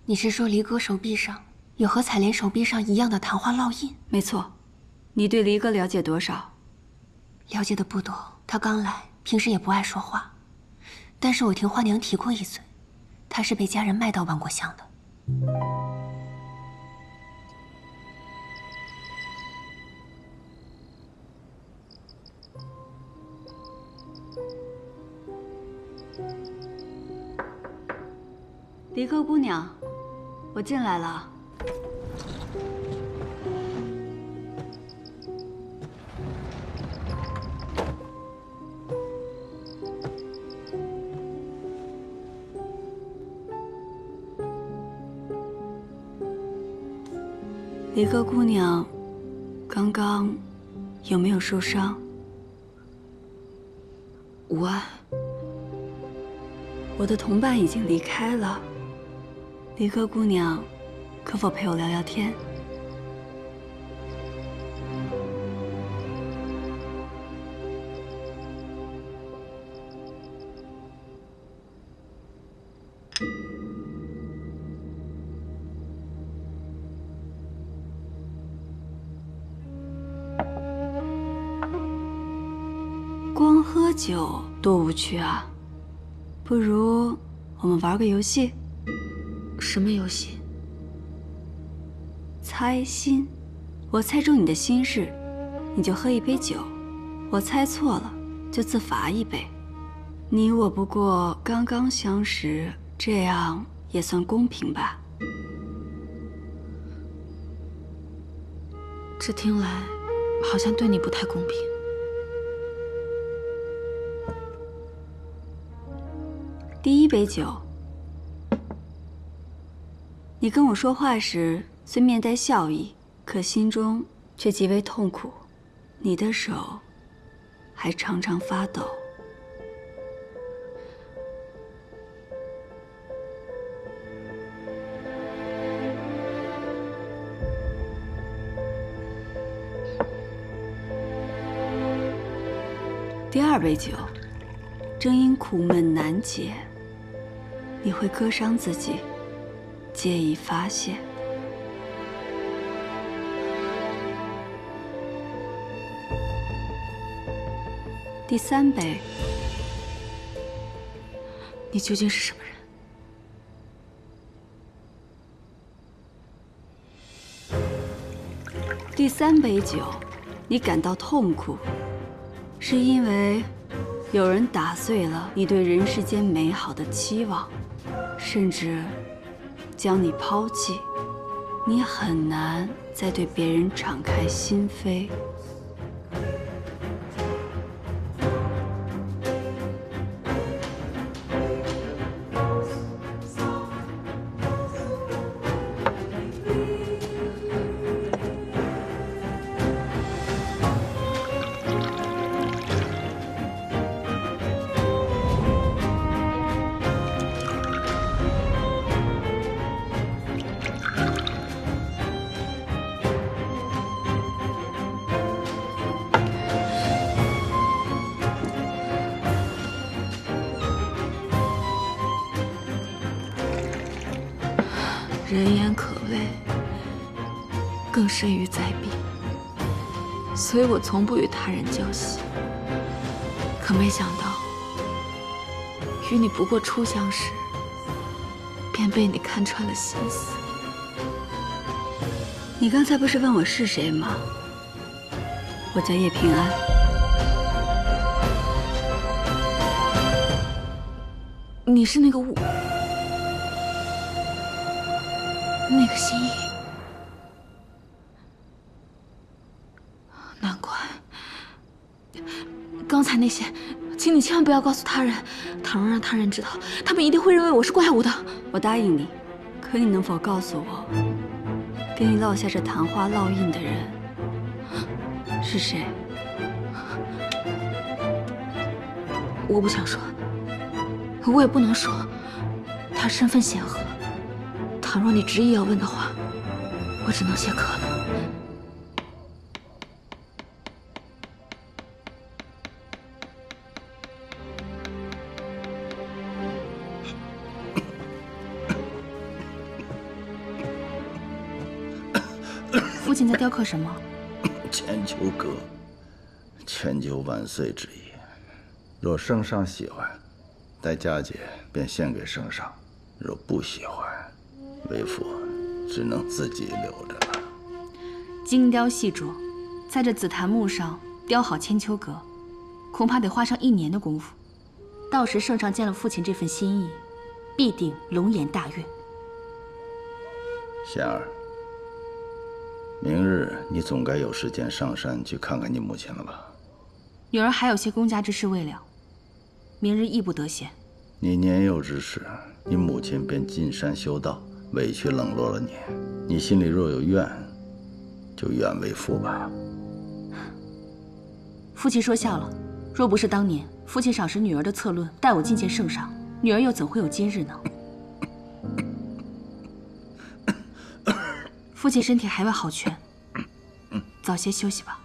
你是说离哥手臂上有和彩莲手臂上一样的昙花烙印？没错。你对离哥了解多少？了解的不多，他刚来，平时也不爱说话。但是我听花娘提过一嘴，他是被家人卖到万国巷的。离哥姑娘，我进来了。离哥姑娘，刚刚有没有受伤？无碍。我的同伴已经离开了。离哥姑娘，可否陪我聊聊天？光喝酒多无趣啊！不如我们玩个游戏。什么游戏？猜心。我猜中你的心事，你就喝一杯酒；我猜错了，就自罚一杯。你我不过刚刚相识，这样也算公平吧？这听来好像对你不太公平。第一杯酒。你跟我说话时虽面带笑意，可心中却极为痛苦。你的手还常常发抖。第二杯酒，正因苦闷难解，你会割伤自己，借以发泄。第三杯，你究竟是什么人？第三杯酒，你感到痛苦，是因为有人打碎了你对人世间美好的期望，甚至将你抛弃，你很难再对别人敞开心扉。人言可畏，更甚于灾避，所以我从不与他人交心。可没想到，与你不过初相识，便被你看穿了心思。你刚才不是问我是谁吗？我叫叶平安。你是那个那个心意，难怪。刚才那些，请你千万不要告诉他人。倘若让他人知道，他们一定会认为我是怪物的。我答应你，可你能否告诉我，给你烙下这昙花烙印的人是谁？我不想说，我也不能说。他身份显赫，倘若你执意要问的话，我只能谢客了。父亲在雕刻什么？千秋阁，千秋万岁之意。若圣上喜欢，待佳节便献给圣上；若不喜欢，为父只能自己留着了。精雕细琢，在这紫檀木上雕好千秋阁，恐怕得花上1年的功夫。到时圣上见了父亲这份心意，必定龙颜大悦。贤儿，明日你总该有时间上山去看看你母亲了吧？女儿还有些公家之事未了，明日亦不得闲。你年幼之时，你母亲便进山修道，委屈冷落了你。你心里若有怨，就怨为父吧。父亲说笑了，若不是当年父亲赏识女儿的策论，带我觐见圣上，女儿又怎会有今日呢？父亲身体还未好全，早些休息吧。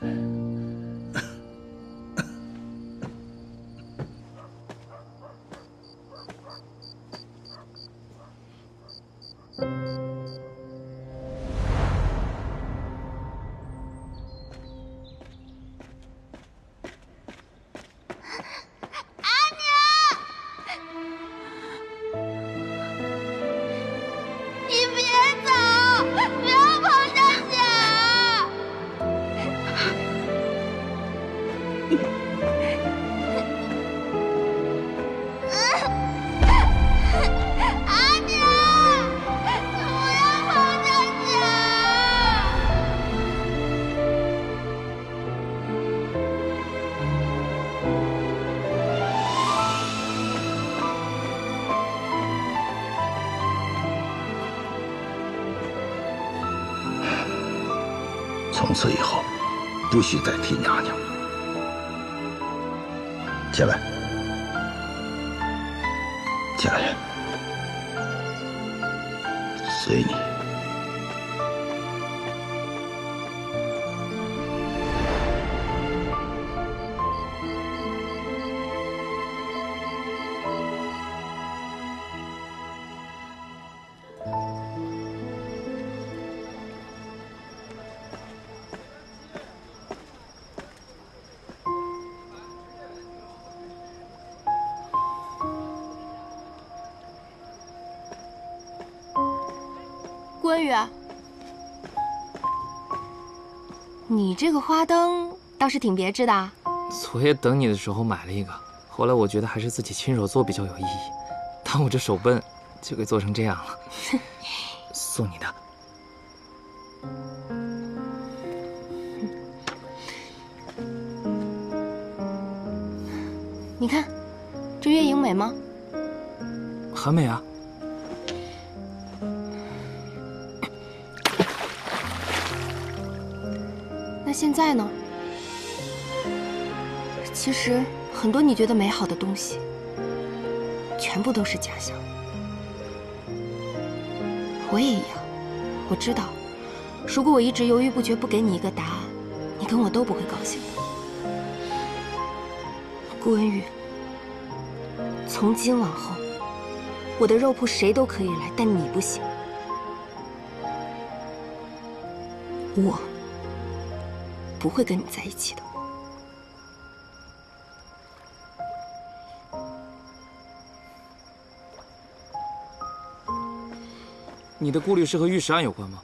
从此以后，不许再提娘娘。起来，起来，随你。关羽，你这个花灯倒是挺别致的啊。昨夜等你的时候买了一个，后来我觉得还是自己亲手做比较有意义。但我这手笨，就给做成这样了。送你的。你看，这月影美吗？很美啊。那现在呢？其实很多你觉得美好的东西，全部都是假象。我也一样，我知道，如果我一直犹豫不决，不给你一个答案，你跟我都不会高兴的。顾文宇，从今往后，我的肉铺谁都可以来，但你不行。我不会跟你在一起的。你的顾虑是和御史案有关吗？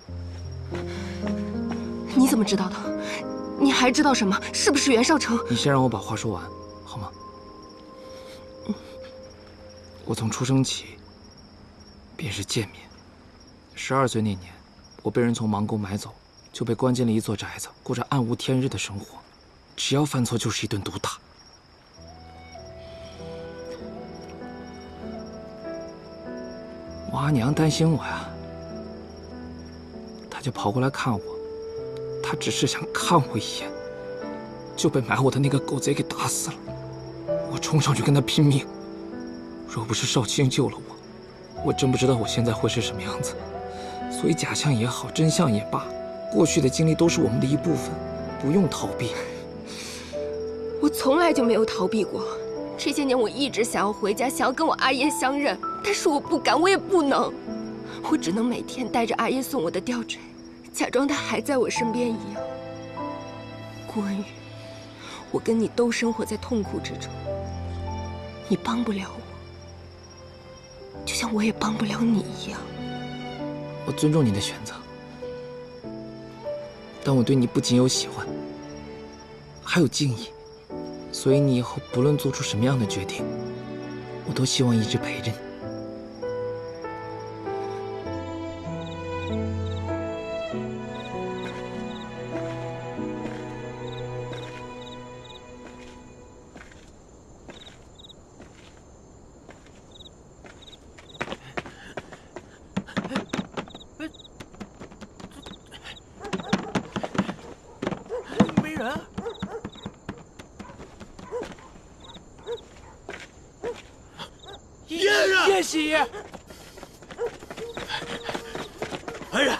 你怎么知道的？你还知道什么？是不是袁绍成？你先让我把话说完，好吗？我从出生起便是贱民， 12岁那年，我被人从盲沟买走，就被关进了一座宅子，过着暗无天日的生活，只要犯错就是一顿毒打。我阿娘担心我呀，她就跑过来看我，她只是想看我一眼，就被买我的那个狗贼给打死了。我冲上去跟他拼命，若不是少卿救了我真不知道我现在会是什么样子。所以假象也好，真相也罢，过去的经历都是我们的一部分，不用逃避。我从来就没有逃避过。这些年我一直想要回家，想要跟我阿爷相认，但是我不敢，我也不能。我只能每天带着阿爷送我的吊坠，假装他还在我身边一样。顾文宇，我跟你都生活在痛苦之中，你帮不了我，就像我也帮不了你一样。我尊重你的选择，但我对你不仅有喜欢，还有敬意。所以你以后不论做出什么样的决定，我都希望一直陪着你。没人。叶喜，哎呀，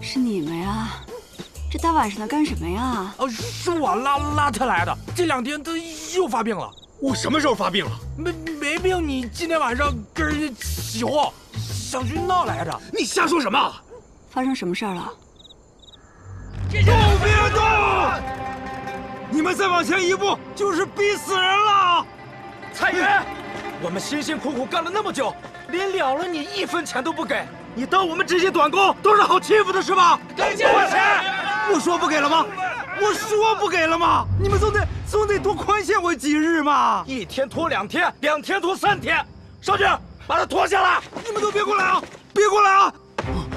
是你们呀？这大晚上的干什么呀？是我拉他来的。这2天他又发病了。我什么时候发病了？没病，你今天晚上跟人家起哄，想去闹来着。你瞎说什么？发生什么事儿了？都别动！你们再往前一步，就是逼死人了！蔡元，我们辛辛苦苦干了那么久，临了了你1分钱都不给，你当我们这些短工都是好欺负的是吧？给钱！我说不给了吗？我说不给了吗？你们总得多宽限我几日嘛！1天拖2天，2天拖3天。少军，把他拖下来！你们都别过来啊！别过来啊！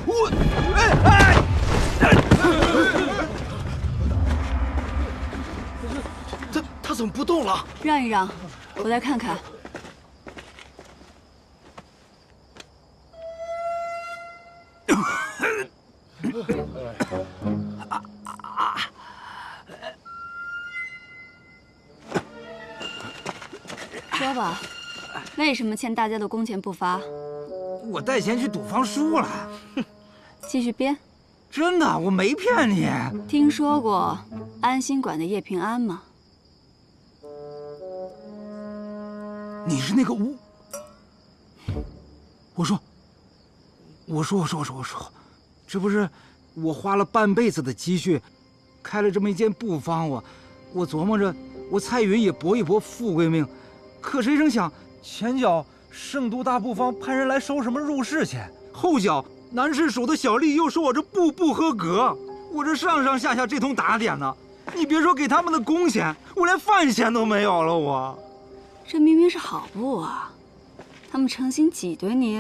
我，他怎么不动了？让一让，我再看看。说吧，为什么欠大家的工钱不发？我带钱去赌方输了。继续编。真的，我没骗你。听说过安心馆的叶平安吗？你是那个吴？我说，这不是我花了半辈子的积蓄，开了这么一间布坊，我琢磨着，我蔡云也搏一搏富贵命，可谁成想，前脚圣都大布坊派人来收什么入室钱，后脚南市署的小丽又说我这布不合格，我这上上下下这通打点呢，你别说给他们的工钱，我连饭钱都没有了，我。这明明是好布啊，他们诚心挤兑你。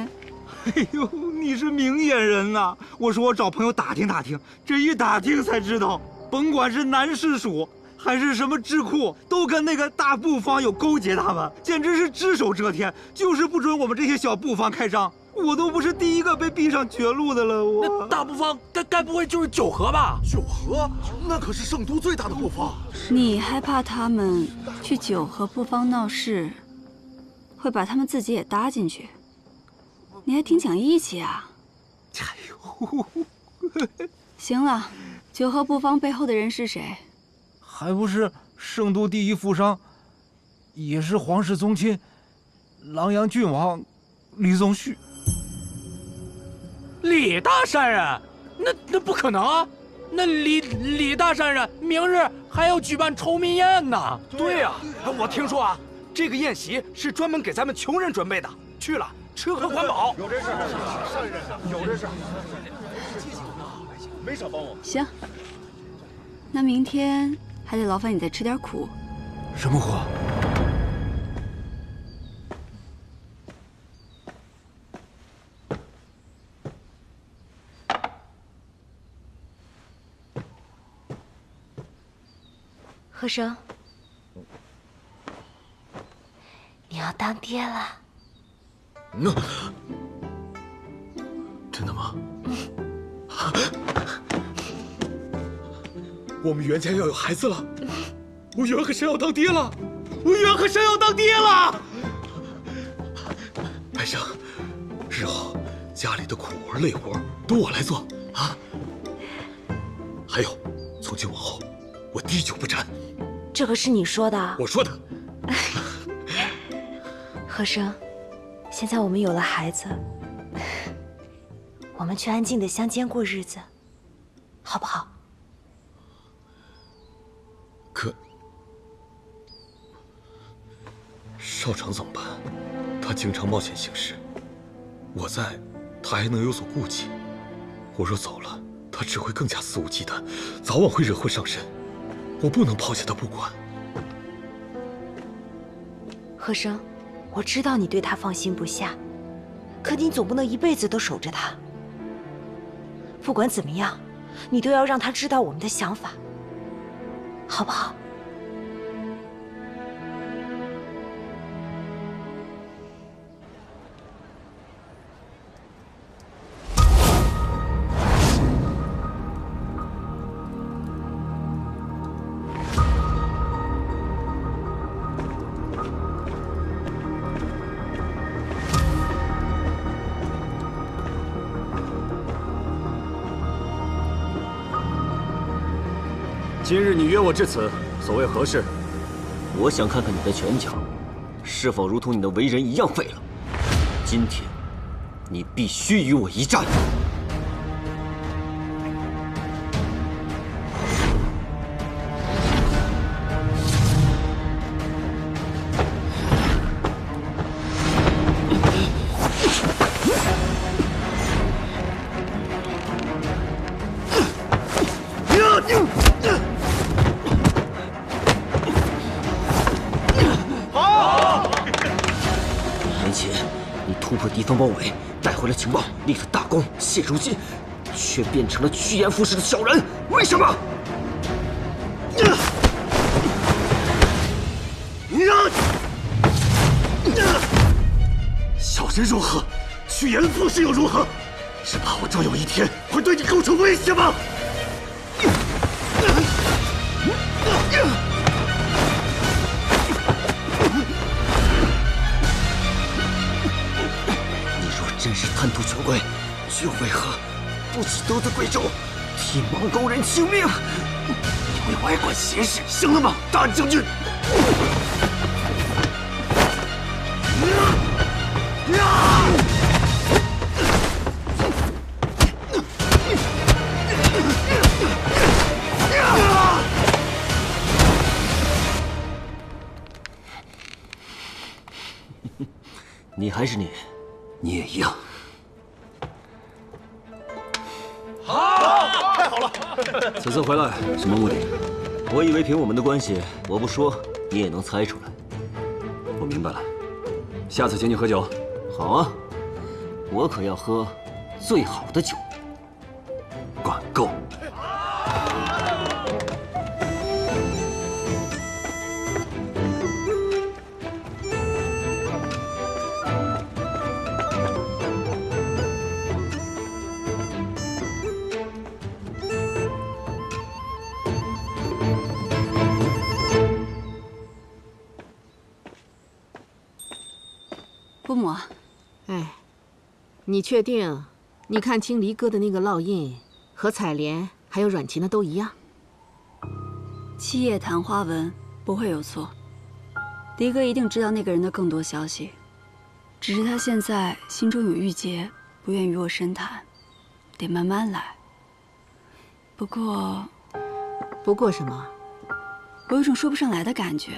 哎呦，你是明眼人呐！我说我找朋友打听打听，这一打听才知道，甭管是南市署还是什么智库，都跟那个大布坊有勾结，他们简直是只手遮天，就是不准我们这些小布坊开张。我都不是第一个被逼上绝路的了，我。那大布坊该不会就是九河吧？九河，那可是圣都最大的布坊。你害怕他们去九河布坊闹事，会把他们自己也搭进去？你还挺讲义气啊！哎呦，行了，九河布坊背后的人是谁？还不是圣都第一富商，也是皇室宗亲，琅琊郡王李宗旭。李大山人，那不可能啊！那李大山人明日还要举办酬民宴呢。对呀，我听说啊，这个宴席是专门给咱们穷人准备的，去了吃喝管饱。有这事，有这事，没少帮我。行，那明天还得劳烦你再吃点苦。什么苦？贺生，你要当爹了。真的吗？我们袁家要有孩子了，我袁和山要当爹了，我袁和山要当爹了。白生，日后家里的苦活累活都我来做啊。还有，从今往后，我滴酒不沾。这可是你说的。我说的。贺生，现在我们有了孩子，我们去安静的乡间过日子，好不好？可少长怎么办？他经常冒险行事，我在，他还能有所顾忌。我若走了，他只会更加肆无忌惮，早晚会惹祸上身。我不能抛下他不管。贺生，我知道你对他放心不下，可你总不能一辈子都守着他。不管怎么样，你都要让他知道我们的想法，好不好？今日你约我至此，所谓何事？我想看看你的拳脚，是否如同你的为人一样废了。今天，你必须与我一战。突破敌方包围，带回了情报，立了大功。现如今，却变成了趋炎附势的小人，为什么？小人如何？趋炎附势又如何？是怕我终有一天会对你构成威胁吗？真是贪图权贵，却为何不惜得罪贵胄，替莽高人请命？你为我爱管闲事，行了吗，大将军？你还是你。你也一样。好，太好了！此次回来什么目的？我以为凭我们的关系，我不说你也能猜出来。我明白了，下次请你喝酒。好啊，我可要喝最好的酒。管够。伯母，哎，你确定你看清离哥的那个烙印和采莲还有阮琴的都一样？七叶昙花纹不会有错，离哥一定知道那个人的更多消息，只是他现在心中有郁结，不愿与我深谈，得慢慢来。不过什么？我有种说不上来的感觉，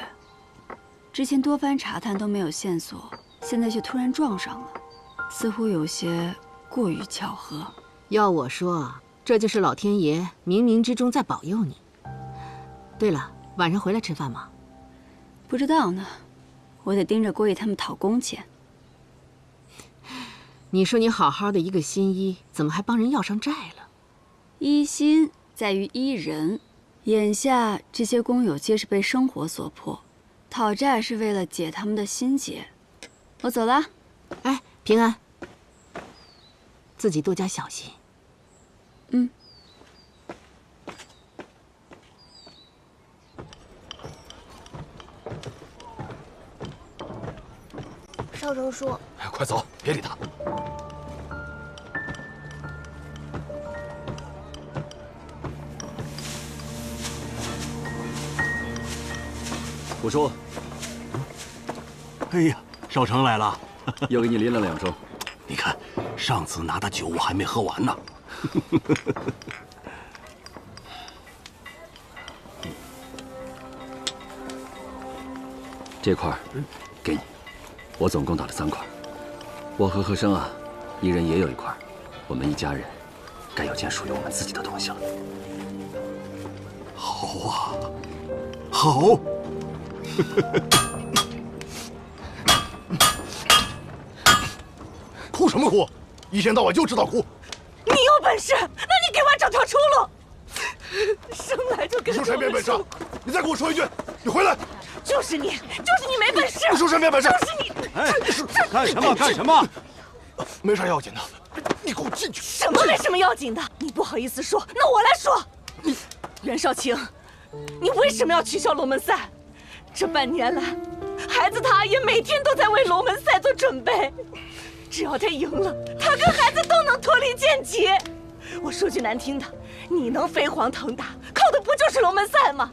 之前多番查探都没有线索。现在却突然撞上了，似乎有些过于巧合。要我说，这就是老天爷冥冥之中在保佑你。对了，晚上回来吃饭吗？不知道呢，我得盯着郭毅他们讨工钱。你说你好好的一个新医，怎么还帮人要上债了？医心在于医人，眼下这些工友皆是被生活所迫，讨债是为了解他们的心结。我走了。哎，平安，自己多加小心。嗯。少成叔，哎，快走，别理他。虎叔，哎呀，少成来了，又给你拎了2盅。你看，上次拿的酒我还没喝完呢。这块儿给你，我总共打了3块。我和和生啊，一人也有1块，我们一家人该有件属于我们自己的东西了。好啊，好。哭什么哭？一天到晚就知道哭。你有本事，那你给我找条出路。生来就跟你说谁没本事？你再给我说一句，你回来。就是你没本事。你说谁没本事？就是你。哎，干什么？干什么？没啥要紧的，你给我进去。什么没什么要紧的？你不好意思说，那我来说。袁少卿，你为什么要取消龙门赛？这半年来，孩子他阿爷每天都在为龙门赛做准备。只要他赢了，他跟孩子都能脱离贱籍。我说句难听的，你能飞黄腾达，靠的不就是龙门赛吗？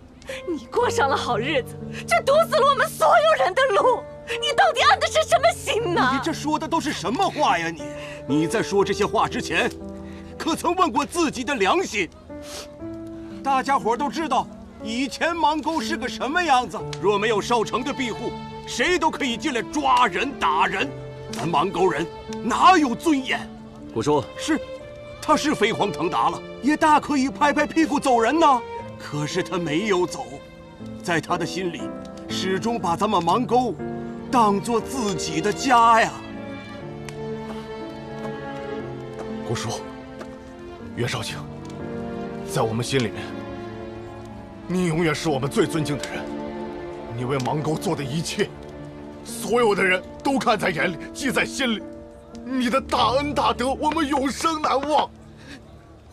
你过上了好日子，却堵死了我们所有人的路。你到底安的是什么心呢？你这说的都是什么话呀？你在说这些话之前，可曾问过自己的良心？大家伙都知道，以前邙沟是个什么样子。若没有少成的庇护，谁都可以进来抓人打人。咱邙沟人哪有尊严？虎叔，是，他是飞黄腾达了，也大可以拍拍屁股走人呐。可是他没有走，在他的心里，始终把咱们邙沟当做自己的家呀。虎叔，袁少卿，在我们心里面，你永远是我们最尊敬的人。你为邙沟做的一切，所有的人都看在眼里，记在心里。你的大恩大德，我们永生难忘。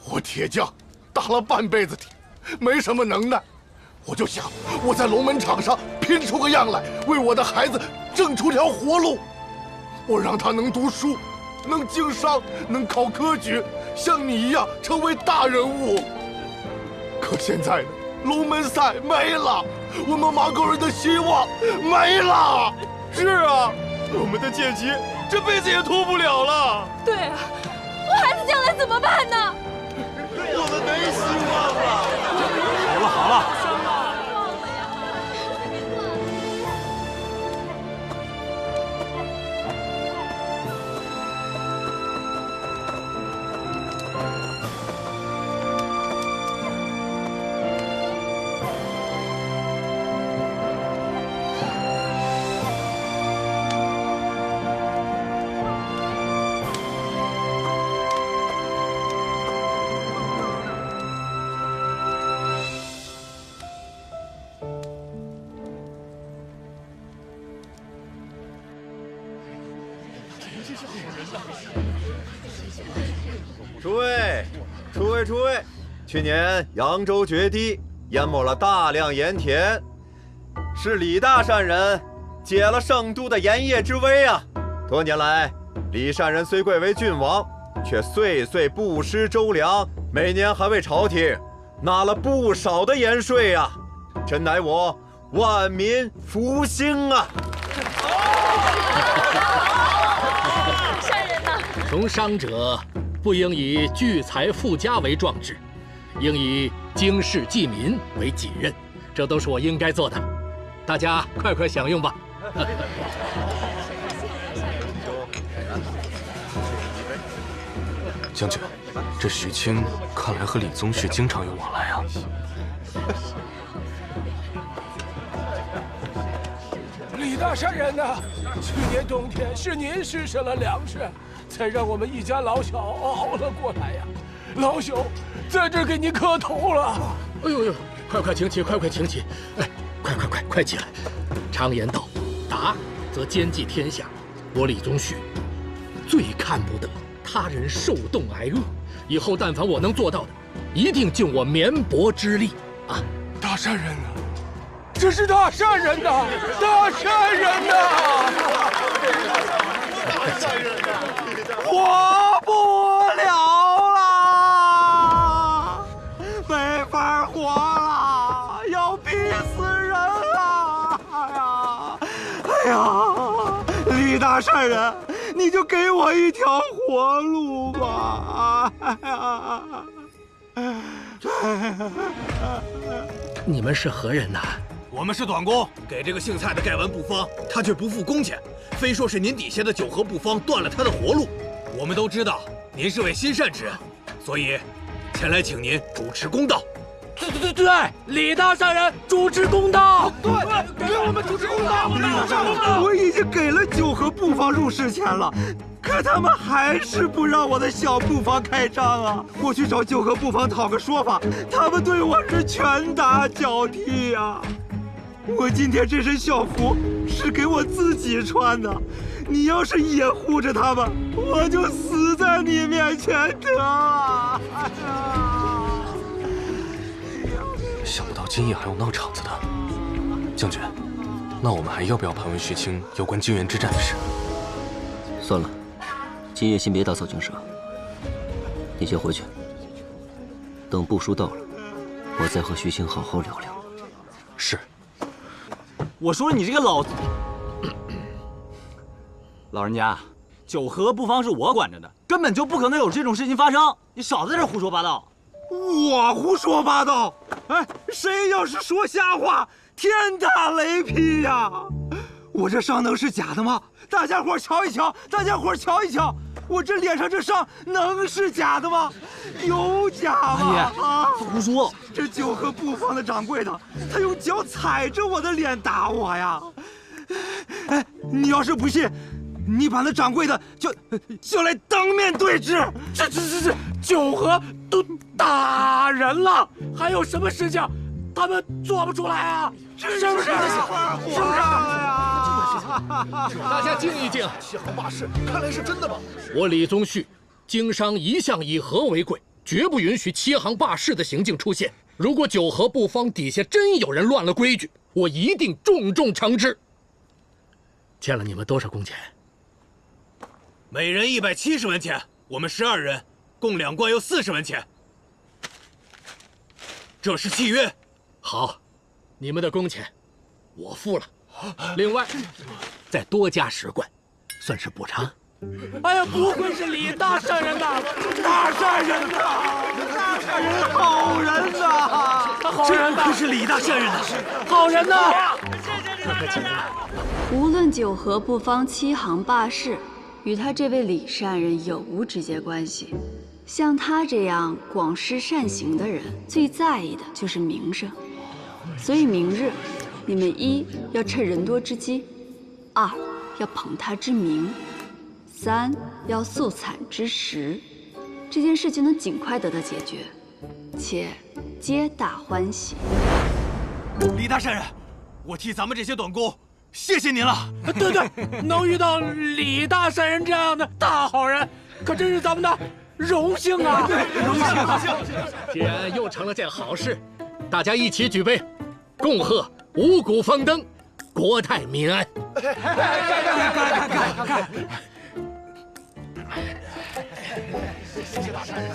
我铁匠打了半辈子铁，没什么能耐，我就想我在龙门场上拼出个样来，为我的孩子挣出条活路。我让他能读书，能经商，能考科举，像你一样成为大人物。可现在呢，龙门赛没了，我们邙沟人的希望没了。是啊，我们的剑旗这辈子也脱不了了。对啊，我孩子将来怎么办呢？我们没希望了。好了好了。诸位，去年扬州决堤，淹没了大量盐田，是李大善人解了圣都的盐业之危啊！多年来，李善人虽贵为郡王，却岁岁不失周粮，每年还为朝廷纳了不少的盐税啊！真乃我万民福星啊！善人呐，从商者不应以聚财富家为壮志，应以经世济民为己任，这都是我应该做的。大家快快享用吧。将军，这许清看来和李宗旭经常有往来啊。李大善人呐，去年冬天是您施舍了粮食，才让我们一家老小熬了过来呀。老朽在这给您磕头了。哎呦呦，快请起，快请起！来，快起来！常言道，达则兼济天下。我李宗旭最看不得他人受冻挨饿，以后但凡我能做到的，一定尽我绵薄之力啊！大善人啊，这是大善人呐，大善人呐！活不了了，没法活了，要逼死人了！哎呀，李大善人，你就给我一条活路吧！你们是何人呐？我们是短工，给这个姓蔡的盖完布方，他却不付工钱，非说是您底下的九合布方断了他的活路。我们都知道您是位心善之人，所以前来请您主持公道。对，李大善人主持公道。对，给我们主持公道。我已经给了九合布方入市钱了，可他们还是不让我的小布方开张啊！我去找九合布方讨个说法，他们对我是拳打脚踢呀！我今天这身校服是给我自己穿的，你要是也护着他们，我就死在你面前得啊！想不到今夜还有闹场子的，将军，那我们还要不要盘问徐青有关泾原之战的事？算了，今夜先别打草惊蛇，你先回去，等布书到了，我再和徐青好好聊聊。是。我说你这个老人家，九合布方是我管着的，根本就不可能有这种事情发生。你少在这胡说八道。我胡说八道？哎，谁要是说瞎话，天打雷劈呀！我这伤能是假的吗？大家伙瞧一瞧，大家伙瞧一瞧，我这脸上这伤能是假的吗？有假吗？阿爷，胡说！这九合布方的掌柜的，他用脚踩着我的脸打我呀！哎，你要是不信，你把那掌柜的叫来当面对质。这九合都打人了，还有什么事情他们做不出来啊？是不是？是不是？大家静一静。七行霸市，看来是真的吗？我李宗旭，经商一向以和为贵，绝不允许欺行霸市的行径出现。如果九合布方底下真有人乱了规矩，我一定重重惩治。欠了你们多少工钱？每人170文钱，我们12人，共2贯又40文钱。这是契约。好，你们的工钱我付了，另外再多加10贯，算是补偿。哎呀，不愧是李大善人呐！大善人呐！大善人，好人呐！好人呐！这是李大善人呐！好人呐！无论九合布方欺行霸市，与他这位李善人有无直接关系。像他这样广施善行的人，最在意的就是名声。所以明日，你们1要趁人多之机，2要捧他之名，3要素惨之实。这件事情能尽快得到解决，且皆大欢喜。李大善人，我替咱们这些短工谢谢您了。对，能遇到李大善人这样的大好人，可真是咱们的荣幸啊！对，荣幸。既然又成了件好事，大家一起举杯，共贺五谷丰登，国泰民安。干！谢谢大善人，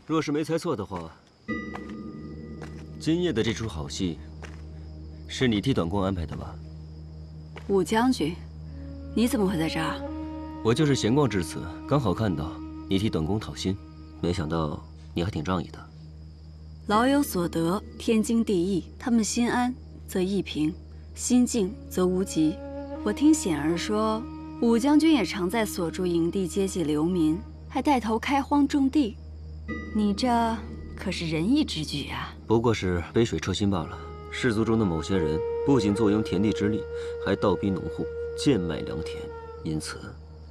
若是没猜错的话，今夜的这出好戏是你替短工安排的吧？武将军，你怎么会在这儿？我就是闲逛至此，刚好看到你替短工讨薪，没想到你还挺仗义的。老有所得，天经地义。他们心安则意平，心静则无疾。我听显儿说，武将军也常在所住营地接济流民，还带头开荒种地。你这可是仁义之举啊！不过是杯水车薪罢了。士族中的某些人不仅坐拥田地之利，还倒逼农户贱卖良田，因此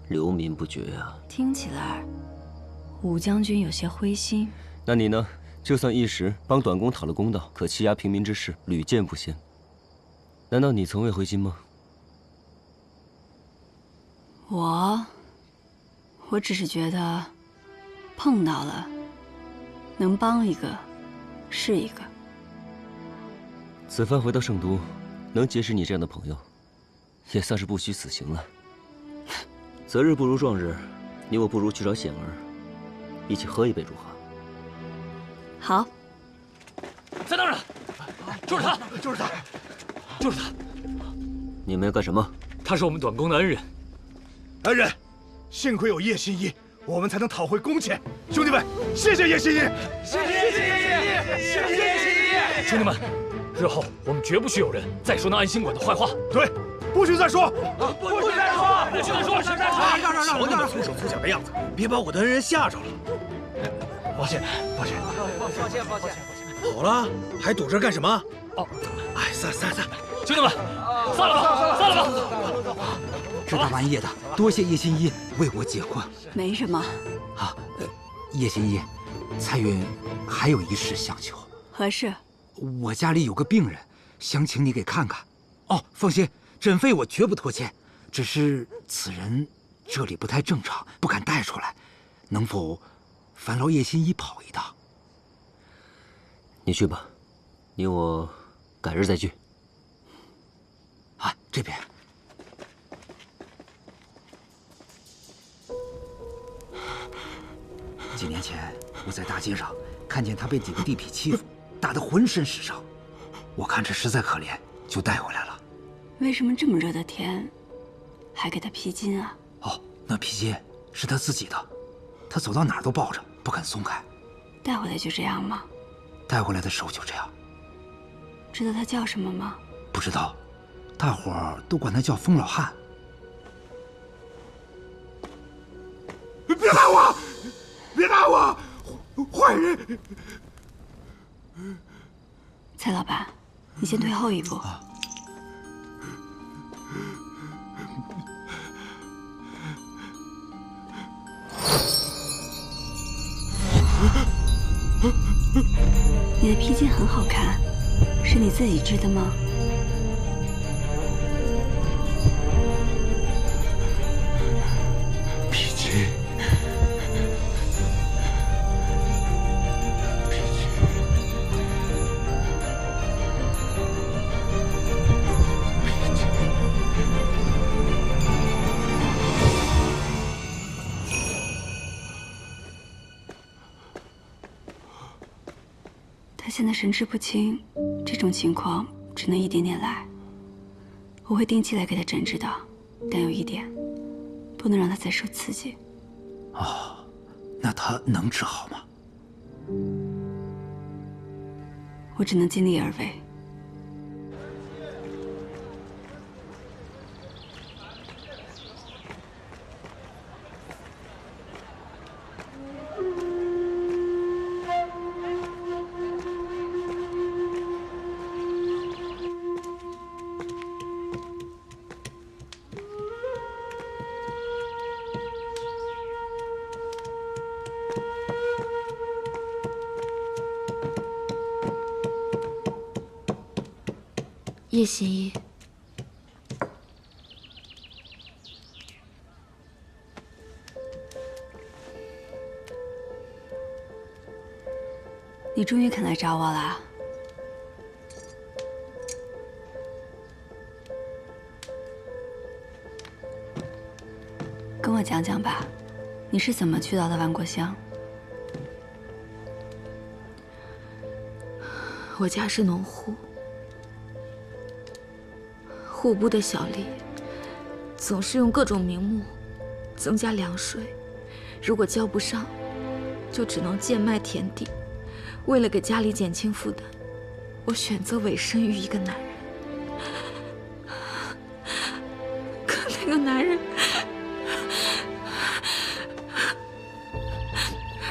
流民不绝啊。听起来，武将军有些灰心。那你呢？就算一时帮短公讨了公道，可欺压平民之事屡见不鲜。难道你从未灰心吗？我只是觉得，碰到了，能帮一个，是一个。此番回到圣都，能结识你这样的朋友，也算是不虚此行了。择日不如撞日，你我不如去找显儿，一起喝一杯如何？好。在那儿呢，就是他，就是他，就是他。你们要干什么？他是我们短公的恩人。恩人，幸亏有叶心一，我们才能讨回工钱。兄弟们，谢谢叶心一！谢谢叶心一！谢谢叶心一！兄弟们，日后我们绝不许有人再说那安心馆的坏话。对，不许再说！不许再说！不许再说！不许再说！瞧你们粗手粗脚的样子，别把我的恩人吓着了。抱歉，抱歉，抱歉，抱歉。好了，还堵这干什么？哦，哎，散，兄弟们，散了吧，散了吧。这大半夜的，多谢叶心一为我解困。没什么。啊，叶心一，彩云还有一事相求。何事？我家里有个病人，想请你给看看。哦，放心，诊费我绝不拖欠。只是此人这里不太正常，不敢带出来，能否烦劳叶心一跑一趟？你去吧，你我改日再聚。啊，这边。几年前，我在大街上看见他被几个地痞欺负，打得浑身是伤。我看着实在可怜，就带回来了。为什么这么热的天，还给他披巾啊？哦，那披巾是他自己的，他走到哪儿都抱着，不肯松开。带回来就这样吗？带回来的时候就这样。知道他叫什么吗？不知道，大伙儿都管他叫疯老汉。别打我！别打我！坏人！蔡老板，你先退后一步。你的披巾很好看，是你自己织的吗？披巾。他现在神志不清，这种情况只能一点点来。我会定期来给他诊治的，但有一点，不能让他再受刺激。哦，那他能治好吗？我只能尽力而为。叶心一，你终于肯来找我了。跟我讲讲吧，你是怎么去到的万国乡？我家是农户。户部的小吏总是用各种名目增加粮税，如果交不上，就只能贱卖田地。为了给家里减轻负担，我选择委身于一个男人。可那个男人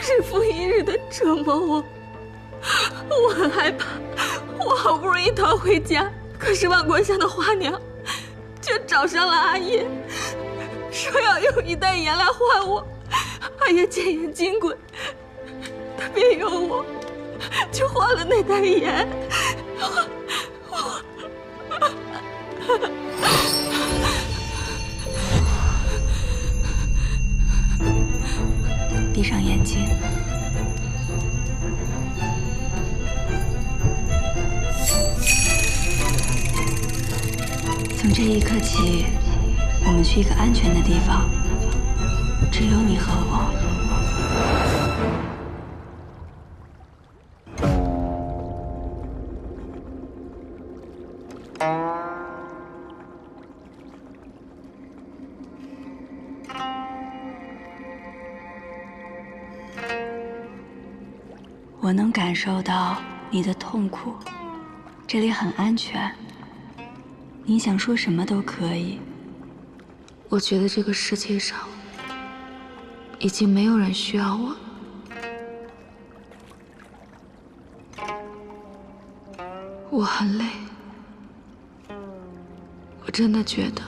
日复一日的折磨我，我很害怕。我好不容易逃回家。可是万国乡的花娘，却找上了阿叶，说要用1袋盐来换我。阿爷见严金贵，他便用我去换了那袋盐。闭上眼睛。从这一刻起，我们去一个安全的地方，只有你和我。我能感受到你的痛苦，这里很安全，你想说什么都可以。我觉得这个世界上已经没有人需要我了。我很累，我真的觉得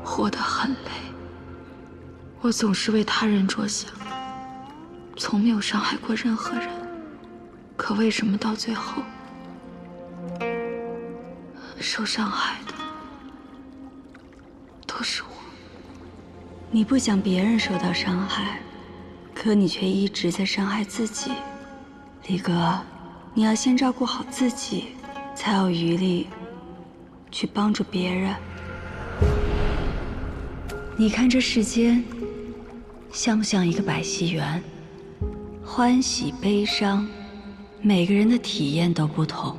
活得很累。我总是为他人着想，从没有伤害过任何人，可为什么到最后受伤害的都是我？你不想别人受到伤害，可你却一直在伤害自己。李哥，你要先照顾好自己，才有余力去帮助别人。你看这世间像不像一个百戏园？欢喜悲伤，每个人的体验都不同。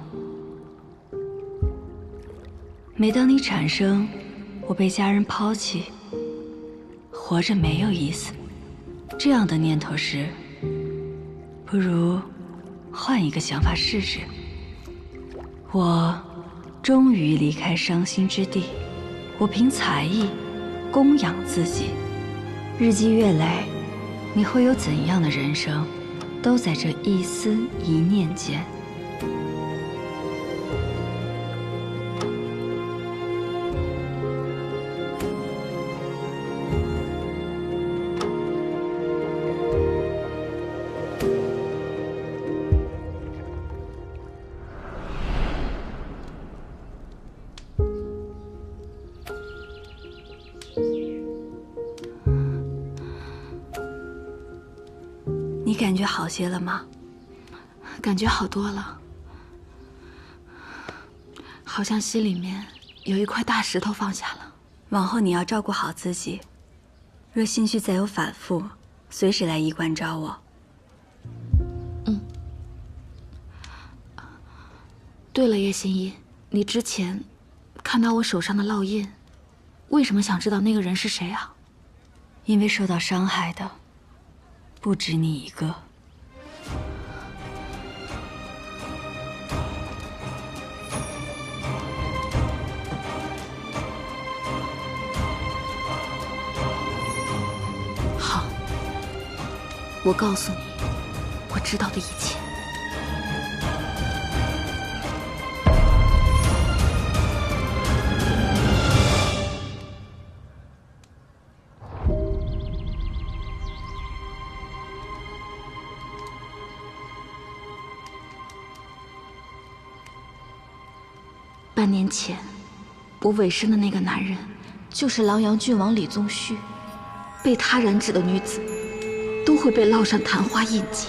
每当你产生我被家人抛弃，活着没有意思这样的念头时，不如换一个想法试试。我终于离开伤心之地，我凭才艺供养自己。日积月累，你会有怎样的人生，都在这一思一念间。你感觉好些了吗？感觉好多了，好像心里面有一块大石头放下了。往后你要照顾好自己，若心绪再有反复，随时来医馆找我。对了，叶心怡，你之前看到我手上的烙印，为什么想知道那个人是谁啊？因为受到伤害的不止你一个。好，我告诉你，我知道的一切。半年前，我委身的那个男人，就是琅琊郡王李宗旭。被他染指的女子，都会被烙上昙花印记。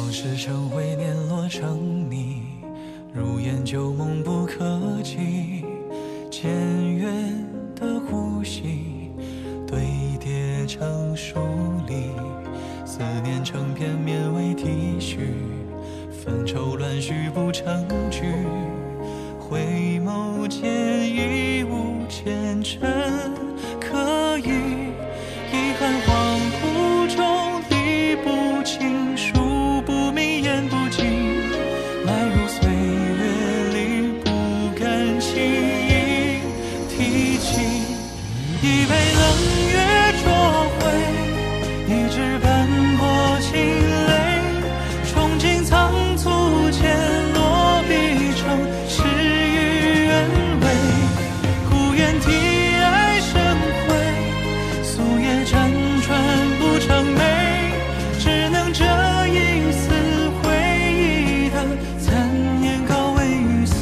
往事成灰，碾落成泥，如烟旧梦不可及。渐远的呼吸，堆叠成疏离，思念成片绵为体恤，纷愁乱絮不成句。回眸间已无前尘可语，遗憾恍惚中理不清，数不明言不尽，埋入岁月里不敢轻易提起。以为冷月灼灰，一直斑驳情泪，憧憬仓促间落笔成诗与愿违。孤雁啼爱生辉，素叶辗转不成美，只能这一丝回忆的残念告慰于岁。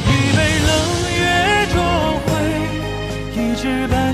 以为冷月灼灰，一直斑